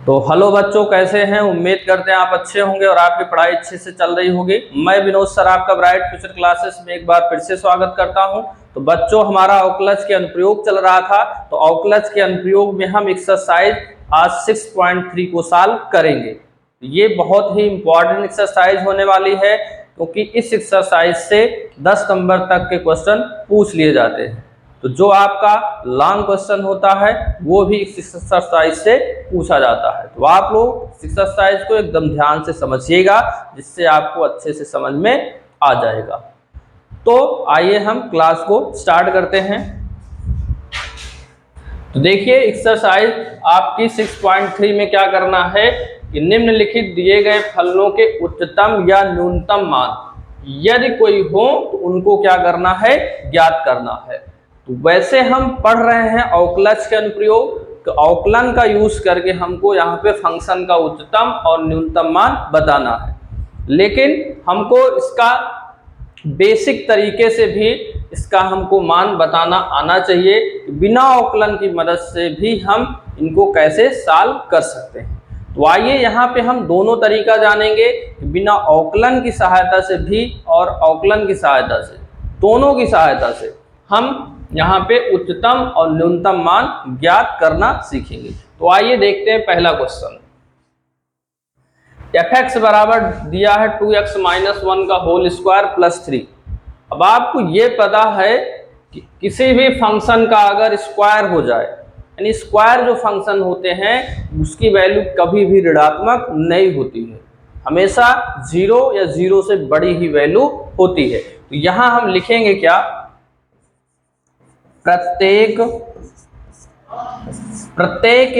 तो हेलो बच्चों, कैसे हैं? उम्मीद करते हैं आप अच्छे होंगे और आपकी पढ़ाई अच्छे से चल रही होगी। मैं विनोद सर आपका ब्राइट फ्यूचर क्लासेस में एक बार फिर से स्वागत करता हूं। तो बच्चों, हमारा अवकलज के अनुप्रयोग चल रहा था। तो अवकलज के अनुप्रयोग में हम एक्सरसाइज आज 6.3 को सॉल्व करेंगे। ये बहुत ही इंपॉर्टेंट एक्सरसाइज होने वाली है, क्योंकि इस एक्सरसाइज से 10 नंबर तक के क्वेश्चन पूछ लिए जाते हैं। तो जो आपका लॉन्ग क्वेश्चन होता है वो भी इस एक्सरसाइज से पूछा जाता है। तो आप लोग एक्सरसाइज को एकदम ध्यान से समझिएगा, जिससे आपको अच्छे से समझ में आ जाएगा। तो आइए हम क्लास को स्टार्ट करते हैं। तो देखिए, एक्सरसाइज आपकी 6.3 में क्या करना है कि निम्नलिखित दिए गए फलनों के उच्चतम या न्यूनतम मान यदि कोई हो तो उनको क्या करना है, ज्ञात करना है। तो वैसे हम पढ़ रहे हैं अवकलज के अनुप्रयोग, तो अवकलन का यूज करके हमको यहाँ पे फंक्शन का उच्चतम और न्यूनतम मान बताना है। लेकिन हमको इसका बेसिक तरीके से भी इसका हमको मान बताना आना चाहिए। बिना अवकलन की मदद से भी हम इनको कैसे सॉल्व कर सकते हैं। तो आइए यहाँ पे हम दोनों तरीका जानेंगे, बिना अवकलन की सहायता से भी और अवकलन की सहायता से, दोनों की सहायता से हम यहाँ पे उच्चतम और न्यूनतम मान ज्ञात करना सीखेंगे। तो आइए देखते हैं पहला क्वेश्चन। fx बराबर दिया है 2x - 1 का होल स्क्वायर प्लस 3। अब आपको ये पता है कि किसी भी फंक्शन का अगर स्क्वायर हो जाए, यानी स्क्वायर जो फंक्शन होते हैं उसकी वैल्यू कभी भी ऋणात्मक नहीं होती है, हमेशा 0 या 0 से बड़ी ही वैल्यू होती है। तो यहाँ हम लिखेंगे क्या, प्रत्येक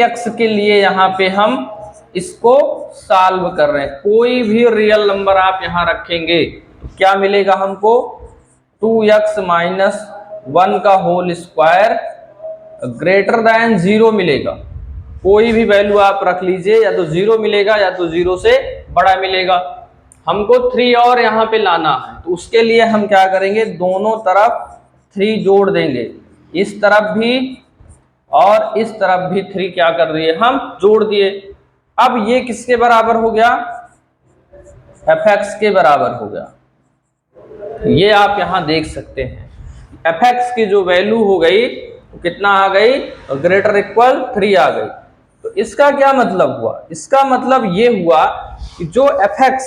x के लिए यहाँ पे हम इसको सॉल्व कर रहे हैं। कोई भी रियल नंबर आप यहाँ रखेंगे तो क्या मिलेगा हमको, 2x - 1 का होल स्क्वायर ग्रेटर देन 0 मिलेगा। कोई भी वैल्यू आप रख लीजिए, या तो 0 मिलेगा या तो 0 से बड़ा मिलेगा। हमको 3 और यहाँ पे लाना है, तो उसके लिए हम क्या करेंगे, दोनों तरफ 3 जोड़ देंगे। इस तरफ भी और इस तरफ भी 3 क्या कर दिए, हम जोड़ दिए। अब ये किसके बराबर हो गया, fx के बराबर हो गया। ये आप यहां देख सकते हैं fx की जो वैल्यू हो गई तो कितना आ गई, ग्रेटर इक्वल 3 आ गई। तो इसका क्या मतलब हुआ, इसका मतलब ये हुआ कि जो fx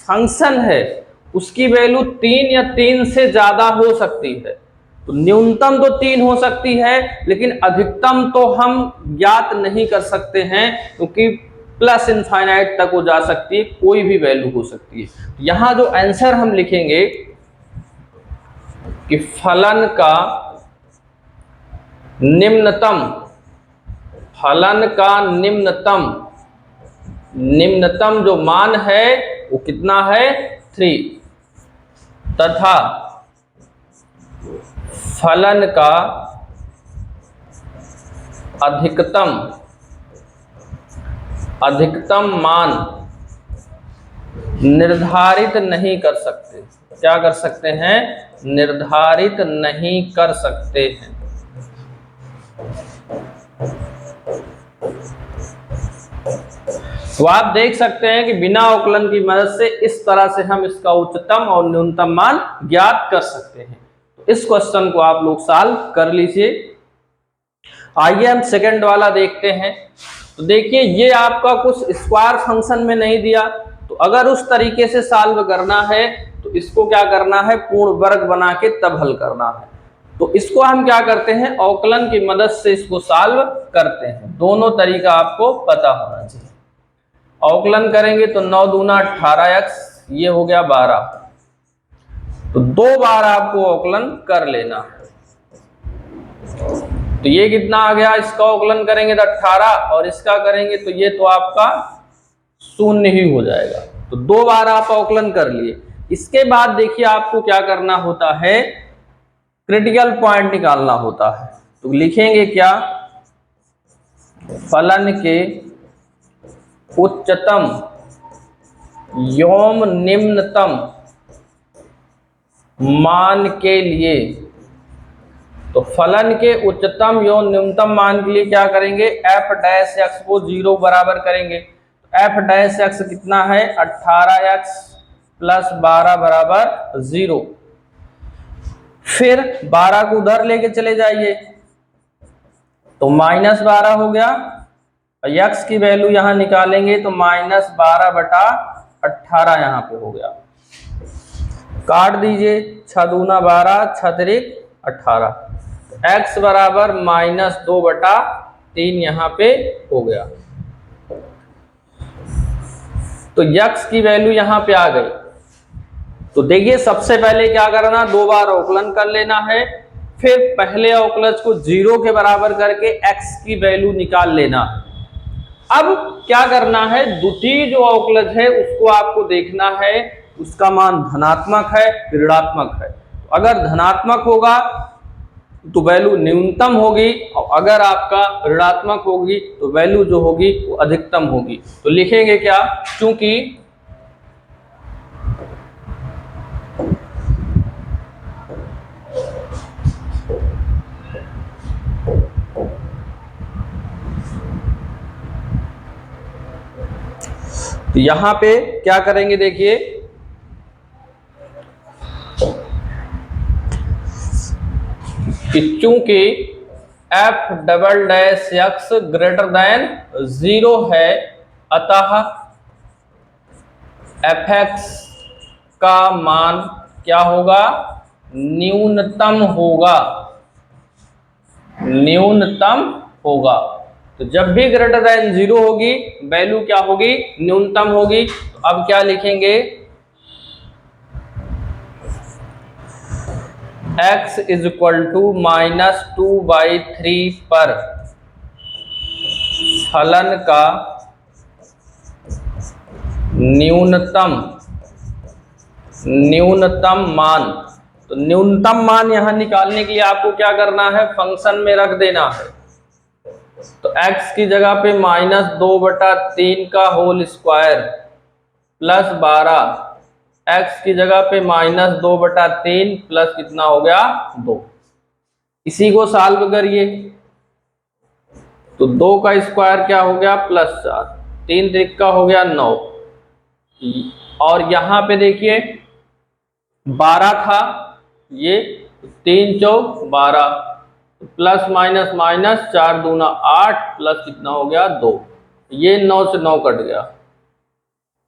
फंक्शन है उसकी वैल्यू 3 या 3 से ज्यादा हो सकती है। तो न्यूनतम तो 3 हो सकती है, लेकिन अधिकतम तो हम ज्ञात नहीं कर सकते हैं, क्योंकि प्लस इनफाइनाइट तक हो जा सकती है, कोई भी वैल्यू हो सकती है। यहां जो आंसर हम लिखेंगे कि फलन का निम्नतम जो मान है वो कितना है, 3, तथा फलन का अधिकतम मान निर्धारित नहीं कर सकते। क्या कर सकते हैं, निर्धारित नहीं कर सकते हैं। तो आप देख सकते हैं कि बिना अवकलन की मदद से इस तरह से हम इसका उच्चतम और न्यूनतम मान ज्ञात कर सकते हैं। तो इस क्वेश्चन को आप लोग सॉल्व कर लीजिए। आइए हम सेकंड वाला देखते हैं। तो देखिए, ये आपका कुछ स्क्वायर फंक्शन में नहीं दिया, तो अगर उस तरीके से सॉल्व करना है तो इसको क्या करना है, पूर्ण वर्ग बना के तब हल करना है। तो इसको हम क्या करते हैं, अवकलन की मदद से इसको सॉल्व करते हैं। दोनों तरीका आपको पता होना चाहिए। अवकलन करेंगे तो 9 दूना 18x, ये हो गया 12। तो 2 बार आपको अवकलन कर लेना है। तो ये कितना आ गया, इसका अवकलन करेंगे तो 18 और इसका करेंगे तो ये तो आपका 0 ही हो जाएगा। तो 2 बार आप अवकलन कर लिए। इसके बाद देखिए आपको क्या करना होता है, क्रिटिकल पॉइंट निकालना होता है। तो लिखेंगे क्या, फलन के उच्चतम एवं निम्नतम मान के लिए तो फलन के उच्चतम एवं न्यूनतम मान के लिए क्या करेंगे, एफ डैश एक्स को 0 बराबर करेंगे। एफ डैश एक्स कितना है, 18x प्लस 12 बराबर 0। फिर 12 को उधर लेके चले जाइए तो -12 हो गया, और x की वैल्यू यहां निकालेंगे तो -12/18 यहां पे हो गया। काट दीजिए, 6 दूना 12, 6 तिरिक 18, x बराबर -2/3 यहां पे हो गया। तो x की वैल्यू यहां पे आ गई। तो देखिए सबसे पहले क्या करना, 2 बार अवकलन कर लेना है, फिर पहले अवकलज को 0 के बराबर करके x की वैल्यू निकाल लेना। अब क्या करना है, द्वितीय जो अवकलज है उसको आपको देखना है उसका मान धनात्मक है ऋणात्मक है। तो अगर धनात्मक होगा तो वैल्यू न्यूनतम होगी, और अगर आपका ऋणात्मक होगी तो वैल्यू जो होगी वो अधिकतम होगी। तो लिखेंगे क्या, चूंकि तो यहां पे क्या करेंगे, देखिए कि चूंकि F double dash x greater than 0 है, अतः एफ एक्स का मान क्या होगा, न्यूनतम होगा, न्यूनतम होगा। तो जब भी ग्रेटर देन 0 होगी वैल्यू क्या होगी, न्यूनतम होगी। तो अब क्या लिखेंगे, x इज इक्वल टू -2/3 पर फलन का न्यूनतम मान। तो न्यूनतम मान यहां निकालने के लिए आपको क्या करना है, फंक्शन में रख देना है। तो x की जगह पे -2/3 का होल स्क्वायर प्लस 12, x की जगह पे -2/3 प्लस कितना हो गया, 2। इसी को सॉल्व करिए तो 2 का स्क्वायर क्या हो गया, +4, 3 त्रिक हो गया 9, और यहां पे देखिए 12 था, ये 3 चौक 12, प्लस माइनस माइनस, 4 दूना 8 प्लस कितना हो गया 2, ये 9 से 9 कट गया।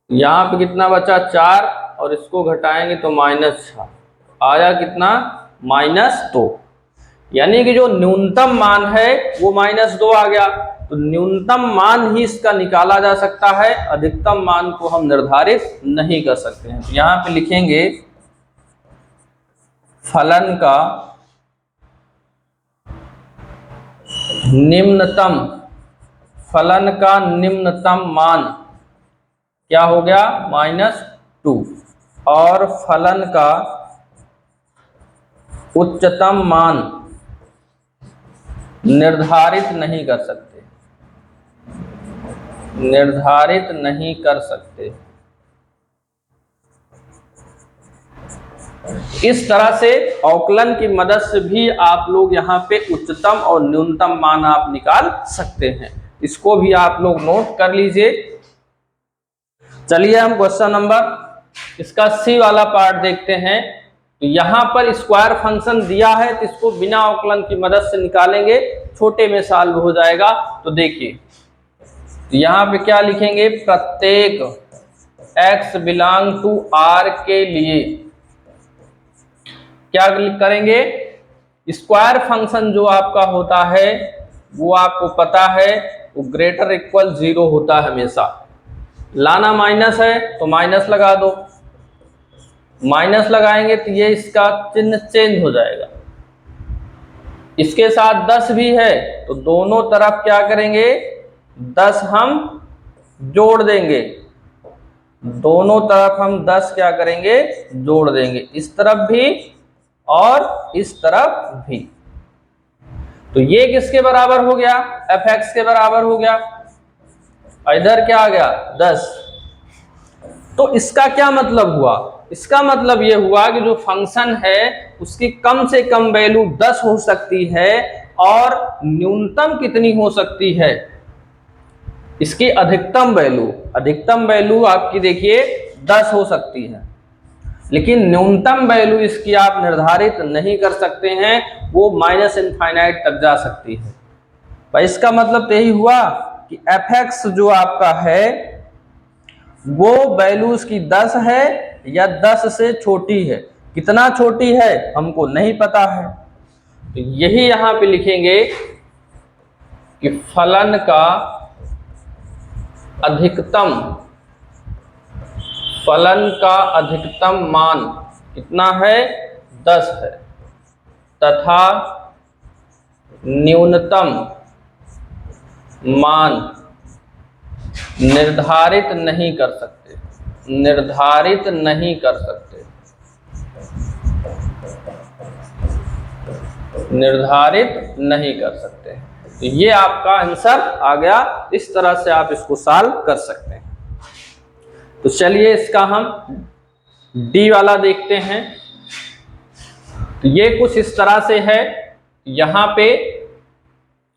यहाँ पे कितना बचा 4, और इसको घटाएंगे तो -6 आया, कितना -2। यानी कि जो न्यूनतम मान है वो -2 आ गया। तो न्यूनतम मान ही इसका निकाला जा सकता है, अधिकतम मान को हम निर्धारित नहीं कर सकते हैं। तो यहाँ पे लिखेंगे फलन का निम्नतम मान क्या हो गया, -2, और फलन का उच्चतम मान निर्धारित नहीं कर सकते, निर्धारित नहीं कर सकते। इस तरह से अवकलन की मदद से भी आप लोग यहाँ पे उच्चतम और न्यूनतम मान आप निकाल सकते हैं। इसको भी आप लोग नोट कर लीजिए। चलिए हम क्वेश्चन नंबर इसका सी वाला पार्ट देखते हैं। तो यहाँ पर स्क्वायर फंक्शन दिया है तो इसको बिना अवकलन की मदद से निकालेंगे, छोटे में सॉल्व हो जाएगा। तो देखिए तो यहाँ पे क्या लिखेंगे, प्रत्येक x बिलोंग टू r के लिए क्या करेंगे, स्क्वायर फंक्शन जो आपका होता है वो आपको पता है वो ग्रेटर इक्वल 0 होता है हमेशा। लाना माइनस है तो माइनस लगा दो, माइनस लगाएंगे तो ये इसका चिन्ह चेंज हो जाएगा। इसके साथ 10 भी है तो दोनों तरफ क्या करेंगे, 10 हम जोड़ देंगे, दोनों तरफ हम 10 क्या करेंगे, जोड़ देंगे, इस तरफ भी और इस तरफ भी। तो ये किसके बराबर हो गया, fx के बराबर हो गया। इधर क्या आ गया 10। तो इसका क्या मतलब हुआ, इसका मतलब ये हुआ कि जो फंक्शन है उसकी कम से कम वैल्यू 10 हो सकती है और न्यूनतम कितनी हो सकती है, इसकी अधिकतम वैल्यू आपकी देखिए 10 हो सकती है, लेकिन न्यूनतम वैल्यू इसकी आप निर्धारित नहीं कर सकते हैं, वो माइनस इनफाइनाइट तक जा सकती है। भाई इसका मतलब तो यही हुआ कि fx जो आपका है वो वैल्यू इसकी 10 है या 10 से छोटी है, कितना छोटी है हमको नहीं पता है, तो यही यहां पे लिखेंगे कि फलन का अधिकतम मान कितना है, 10 है, तथा न्यूनतम मान निर्धारित नहीं कर सकते, तो ये आपका आंसर आ गया। इस तरह से आप इसको सॉल्व कर सकते हैं। तो चलिए इसका हम डी वाला देखते हैं। तो ये कुछ इस तरह से है, यहां पे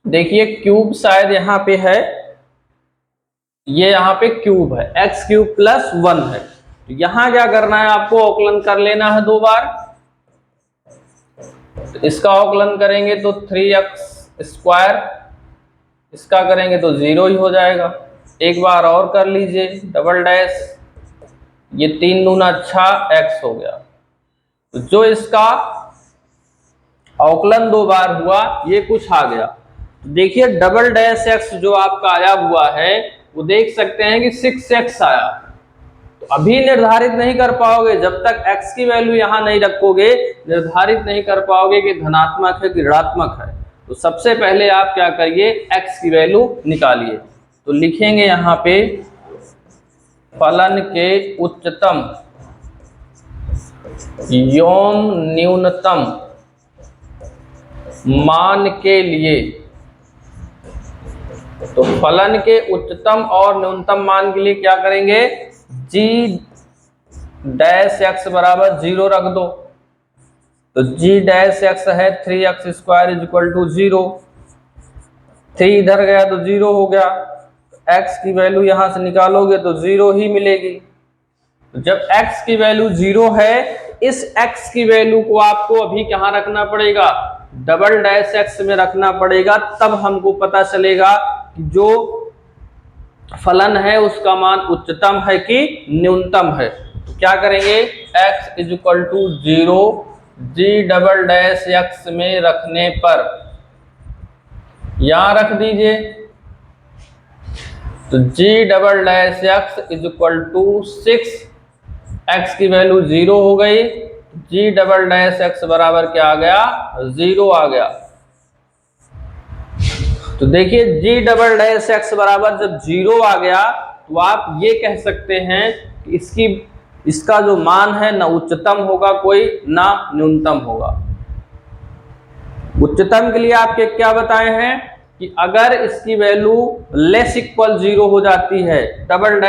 देखिए क्यूब शायद यहां पे है, ये यहां पे क्यूब है, एक्स क्यूब प्लस 1 है। तो यहां क्या करना है, आपको अवकलन कर लेना है 2 बार। तो इसका अवकलन करेंगे तो 3x स्क्वायर, इसका करेंगे तो 0 ही हो जाएगा। एक बार और कर लीजिए, डबल डैश, ये 3 दूना 6 x हो गया। तो जो इसका अवकलन 2 बार हुआ ये कुछ आ गया। तो देखिए डबल डैश x जो आपका आया हुआ है वो देख सकते हैं कि 6x आया। तो अभी निर्धारित नहीं कर पाओगे जब तक x की वैल्यू यहां नहीं रखोगे, निर्धारित नहीं कर पाओगे कि धनात्मक है कि ऋणात्मक है। तो सबसे पहले आप क्या करिए, x की वैल्यू निकालिए। तो लिखेंगे यहां पे फलन के उच्चतम एवं न्यूनतम मान के लिए, तो फलन के उच्चतम और न्यूनतम मान के लिए क्या करेंगे, g डैश x बराबर 0 रख दो। तो g डैश x है 3x square is equal to 0, 3 इधर गया तो 0 हो गया। x की वैल्यू यहां से निकालोगे तो 0 ही मिलेगी। तो जब x की वैल्यू 0 है, इस x की वैल्यू को आपको अभी कहां रखना पड़ेगा, डबल डैश x में रखना पड़ेगा, तब हमको पता चलेगा कि जो फलन है उसका मान उच्चतम है कि न्यूनतम है। तो क्या करेंगे, x is equal to 0 g double dash x में रखने पर, यहां रख दीजिए। तो g double dash x is equal to 6, x की वैल्यू 0 हो गई, g डबल डैश x बराबर क्या आ गया, 0 आ गया। तो देखिए g डबल डैश x बराबर जब 0 आ गया तो आप ये कह सकते हैं कि इसका जो मान है ना उच्चतम होगा कोई, ना न्यूनतम होगा। उच्चतम के लिए आपके क्या बताए हैं कि अगर इसकी वैल्यू लेस इक्वल 0 हो जाती है, डबल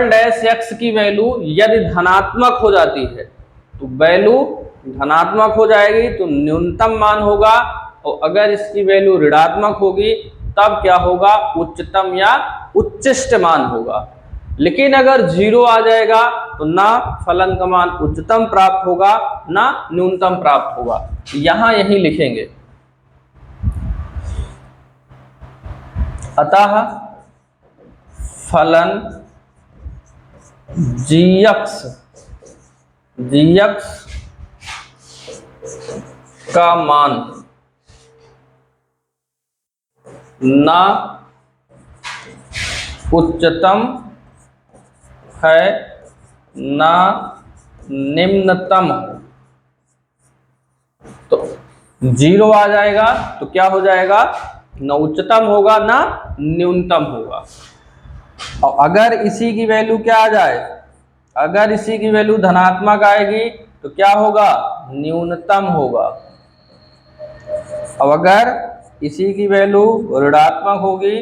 डैश x की वैल्यू यदि धनात्मक हो जाती है, तो वैल्यू धनात्मक हो जाएगी तो न्यूनतम मान होगा, और अगर इसकी वैल्यू ऋणात्मक होगी तब क्या होगा, उच्चतम या उच्चिष्ट मान होगा। लेकिन अगर 0 आ जाएगा तो ना फलन का मान उच्चतम प्राप्त होगा ना न्यूनतम प्राप्त होगा। यहां यही लिखेंगे। अतः फलन gx का मान ना उच्चतम है ना निम्नतम। तो 0 आ जाएगा तो क्या हो जाएगा, ना उच्चतम होगा ना न्यूनतम होगा। और अगर इसी की वैल्यू क्या आ जाए, अगर इसी की वैल्यू धनात्मक आएगी तो क्या होगा, न्यूनतम होगा। अब अगर इसी की वैल्यू ऋणात्मक होगी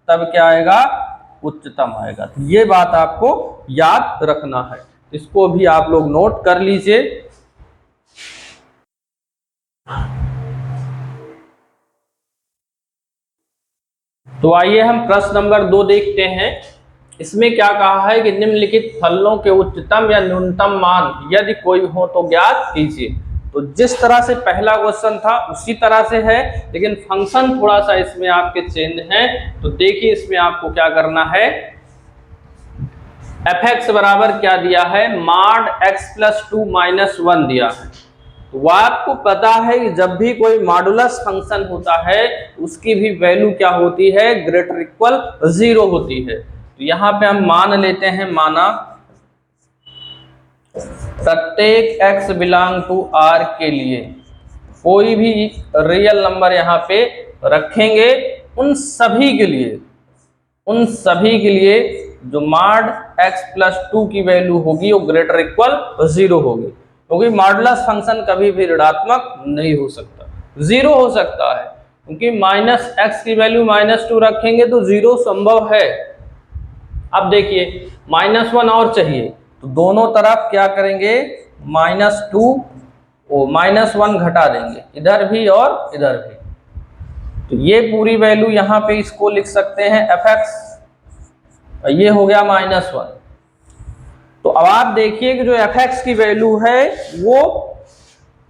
तब क्या आएगा, उच्चतम आएगा। तो ये बात आपको याद रखना है। इसको भी आप लोग नोट कर लीजिए। तो आइए हम प्रश्न नंबर 2 देखते हैं। इसमें क्या कहा है कि निम्नलिखित फलनों के उच्चतम या न्यूनतम मान यदि कोई हो तो ज्ञात कीजिए। तो जिस तरह से पहला क्वेश्चन था उसी तरह से है, लेकिन फंक्शन थोड़ा सा इसमें आपके चेंज है। तो देखिए इसमें आपको क्या करना है, fx बराबर क्या दिया है, mod x प्लस 2 माइनस 1 दिया है। तो वो आपको पता है कि जब भी कोई मॉडुलस फंक्शन होता है उसकी भी वैल्यू क्या होती है, ग्रेटर इक्वल 0 होती है। तो यहां पे हम मान लेते हैं, माना प्रत्येक x बिलोंग टू r के लिए कोई भी रियल नंबर यहाँ पे रखेंगे, उन सभी के लिए जो मॉड x प्लस 2 की वैल्यू होगी वो ग्रेटर इक्वल 0 होगी, क्योंकि मॉडुलस फंक्शन कभी भी ऋणात्मक नहीं हो सकता, 0 हो सकता है, क्योंकि माइनस x की वैल्यू -2 रखेंगे तो 0 संभव है। अब देखिए -1 और चाहिए, तो दोनों तरफ क्या करेंगे, -2 और -1 घटा देंगे, इधर भी और इधर भी। तो ये पूरी वैल्यू यहाँ पे इसको लिख सकते हैं fx, ये हो गया -1। तो अब आप देखिए कि जो fx की वैल्यू है वो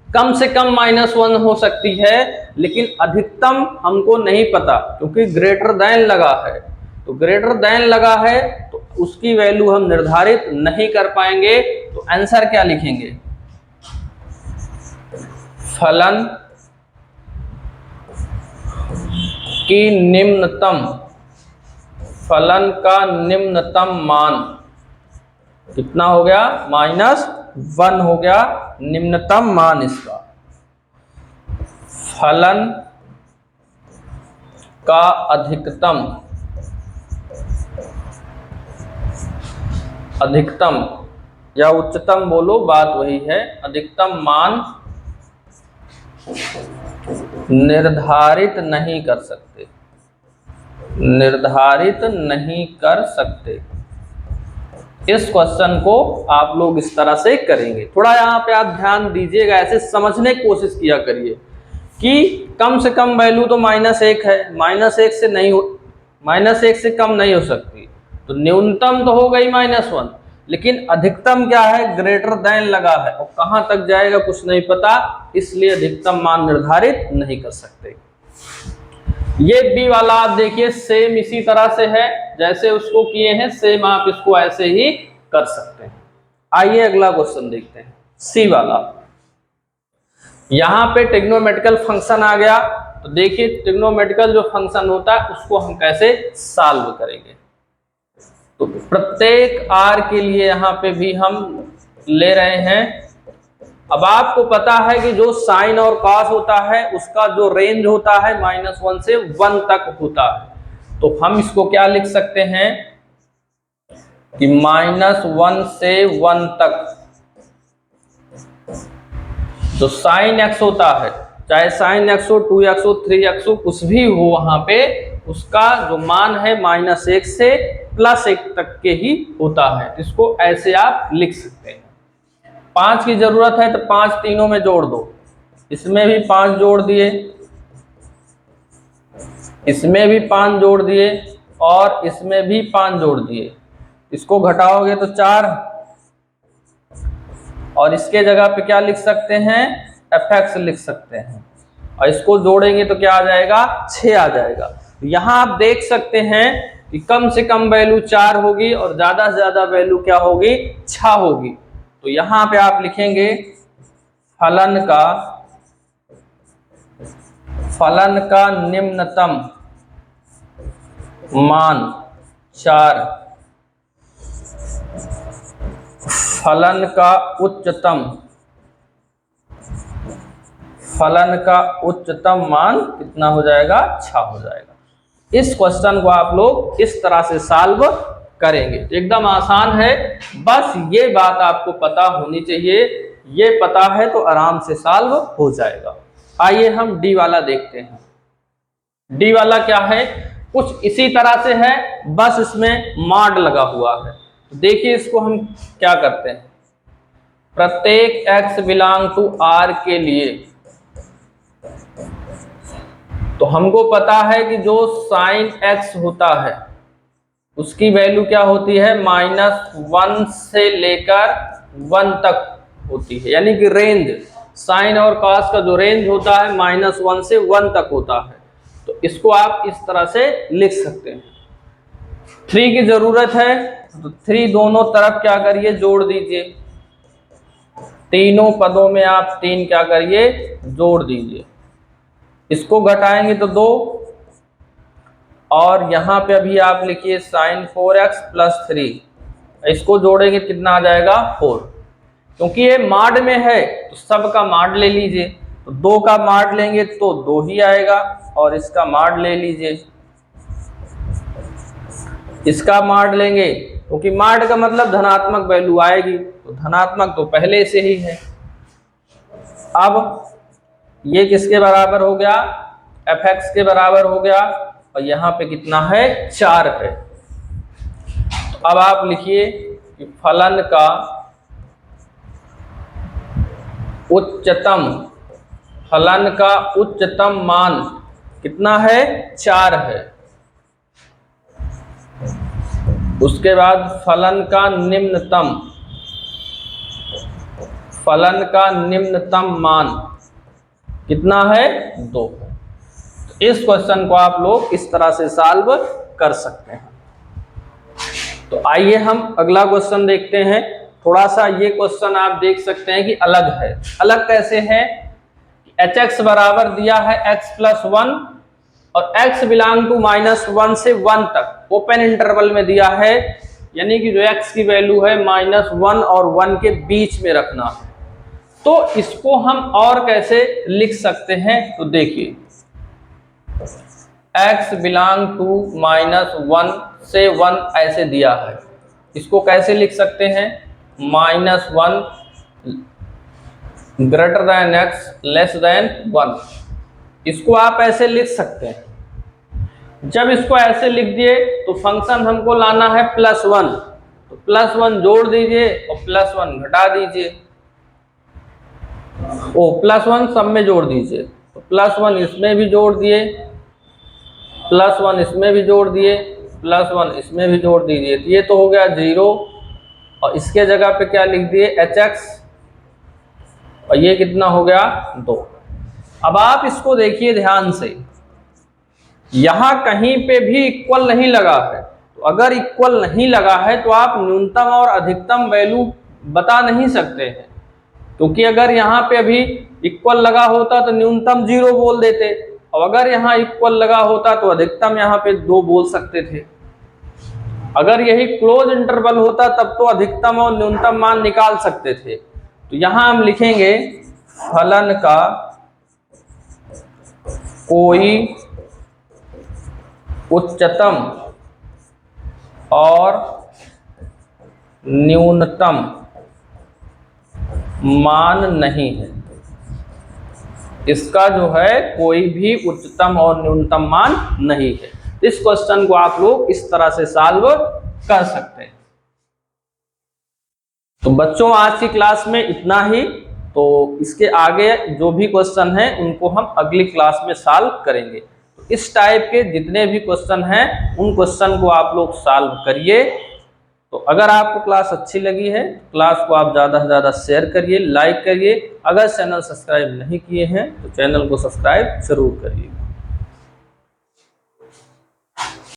कम से कम -1 हो सकती है, लेकिन अधिकतम हमको नहीं पता, क्योंकि ग्रेटर देन लगा है। तो ग्रेटर देन लगा है तो उसकी वैल्यू हम निर्धारित नहीं कर पाएंगे। तो आंसर क्या लिखेंगे, फलन की निम्नतम, फलन का निम्नतम मान कितना हो गया, -1 हो गया निम्नतम मान इसका। फलन का अधिकतम या उच्चतम बोलो, बात वही है, अधिकतम मान निर्धारित नहीं कर सकते, निर्धारित नहीं कर सकते। इस क्वेश्चन को आप लोग इस तरह से करेंगे। थोड़ा यहाँ पे आप ध्यान दीजिएगा, ऐसे समझने की कोशिश किया करिए कि कम से कम वैल्यू तो -1 है, -1 से नहीं हो, -1 से कम नहीं हो सकती, तो न्यूनतम तो हो गई -1, लेकिन अधिकतम क्या है, ग्रेटर देन लगा है, और कहां तक जाएगा कुछ नहीं पता, इसलिए अधिकतम मान निर्धारित नहीं कर सकते। ये बी वाला आप देखिए सेम इसी तरह से है, जैसे उसको किए हैं सेम आप इसको ऐसे ही कर सकते हैं। आइए अगला क्वेश्चन देखते हैं, सी वाला। यहां पे ट्रिग्नोमेट्रिकल फंक्शन आ गया। तो देखिए ट्रिग्नोमेट्रिकल जो फंक्शन होता है उसको हम कैसे सॉल्व करेंगे। तो प्रत्येक r के लिए यहाँ पे भी हम ले रहे हैं। अब आपको पता है कि जो साइन और कॉस होता है उसका जो रेंज होता है -1 से 1 तक होता है। तो हम इसको क्या लिख सकते हैं कि -1 से 1 तक जो साइन x होता है, चाहे साइन x हो, 2x हो, 3x हो, कुछ भी हो, वहां पे उसका जो मान है -1 से +1 तक के ही होता है। इसको ऐसे आप लिख सकते हैं। 5 की जरूरत है तो 5 तीनों में जोड़ दो, इसमें भी 5 जोड़ दिए, इसमें भी 5 जोड़ दिए, और इसमें भी 5 जोड़ दिए। इसको घटाओगे तो 4, और इसके जगह पे क्या लिख सकते हैं, fx लिख सकते हैं, और इसको जोड़ेंगे तो क्या आ जाएगा, 6 आ जाएगा। यहां आप देख सकते हैं कि कम से कम वैल्यू 4 होगी और ज्यादा से ज्यादा वैल्यू क्या होगी, 6 होगी। तो यहां पे आप लिखेंगे फलन का निम्नतम मान 4, फलन का उच्चतम मान कितना हो जाएगा, 6 हो जाएगा। इस क्वेश्चन को आप लोग इस तरह से सॉल्व करेंगे। एकदम आसान है, बस ये बात आपको पता होनी चाहिए, ये पता है तो आराम से सॉल्व हो जाएगा। आइए हम डी वाला देखते हैं। डी वाला क्या है, कुछ इसी तरह से है, बस इसमें मॉड लगा हुआ है। तो देखिए इसको हम क्या करते हैं, प्रत्येक x बिलोंग टू r के लिए तो हमको पता है कि जो साइन x होता है उसकी वैल्यू क्या होती है, -1 से लेकर 1 तक होती है, यानी कि रेंज साइन और कॉस का जो रेंज होता है -1 से 1 तक होता है। तो इसको आप इस तरह से लिख सकते हैं। 3 की जरूरत है तो 3 दोनों तरफ क्या करिए, जोड़ दीजिए। तीनों पदों में आप 3 क्या करिए, जोड़ दीजिए। इसको घटाएंगे तो 2, और यहां पे अभी आप लिखिए sin 4x + 3, इसको जोड़ेंगे कितना आ जाएगा, 4। क्योंकि ये माड में है तो सब का माड ले लीजिए, तो 2 का माड लेंगे तो 2 ही आएगा, और इसका माड ले लीजिए, इसका माड लेंगे क्योंकि माड का मतलब धनात्मक वैल्यू आएगी, तो धनात्मक तो पहले से ही है। अब ये किसके बराबर हो गया, fx के बराबर हो गया, और यहाँ पे कितना है, 4 है। तो अब आप लिखिए कि फलन का उच्चतम मान कितना है, 4 है। उसके बाद फलन का निम्नतम मान कितना है, 2। तो इस क्वेश्चन को आप लोग इस तरह से सॉल्व कर सकते हैं। तो आइए हम अगला क्वेश्चन देखते हैं। थोड़ा सा ये क्वेश्चन आप देख सकते हैं कि अलग है। अलग कैसे है, hx बराबर दिया है x + 1 और x बिलोंग टू -1 से 1 तक ओपन इंटरवल में दिया है, यानी कि जो x की वैल्यू है -1 और 1 के बीच में रखना है। तो इसको हम और कैसे लिख सकते हैं, तो देखिए x बिलोंग टू -1 से 1 ऐसे दिया है, इसको कैसे लिख सकते हैं, -1 > x < 1। इसको आप ऐसे लिख सकते हैं। जब इसको ऐसे लिख दिए तो फंक्शन हमको लाना है +1, तो +1 जोड़ दीजिए और +1 घटा दीजिए, +1 सब में जोड़ दीजिए, तो +1 इसमें भी जोड़ दिए, +1 इसमें भी जोड़ दिए, +1 इसमें भी जोड़ दीजिए, तो ये तो हो गया 0, और इसके जगह पे क्या लिख दिए, hx, और ये कितना हो गया, 2। अब आप इसको देखिए ध्यान से, यहां कहीं पे भी इक्वल नहीं लगा है, तो अगर इक्वल नहीं लगा है तो आप न्यूनतम और अधिकतम वैल्यू बता नहीं सकते हैं, क्योंकि अगर यहाँ पे अभी इक्वल लगा होता तो न्यूनतम 0 बोल देते, और अगर यहाँ इक्वल लगा होता तो अधिकतम यहाँ पे 2 बोल सकते थे। अगर यही क्लोज इंटरवल होता तब तो अधिकतम और न्यूनतम मान निकाल सकते थे। तो यहाँ हम लिखेंगे फलन का कोई उच्चतम और न्यूनतम मान नहीं है, इसका जो है कोई भी उच्चतम और न्यूनतम मान नहीं है। इस क्वेश्चन को आप लोग इस तरह से सॉल्व कर सकते हैं। तो बच्चों आज की क्लास में इतना ही, तो इसके आगे जो भी क्वेश्चन हैं उनको हम अगली क्लास में सॉल्व करेंगे। तो इस टाइप के जितने भी क्वेश्चन हैं उन क्वेश्चन को आप लोग सॉल्व करिए। तो अगर आपको क्लास अच्छी लगी है, क्लास को आप ज़्यादा से ज़्यादा शेयर करिए, लाइक करिए। अगर चैनल सब्सक्राइब नहीं किए हैं तो चैनल को सब्सक्राइब जरूर करिए।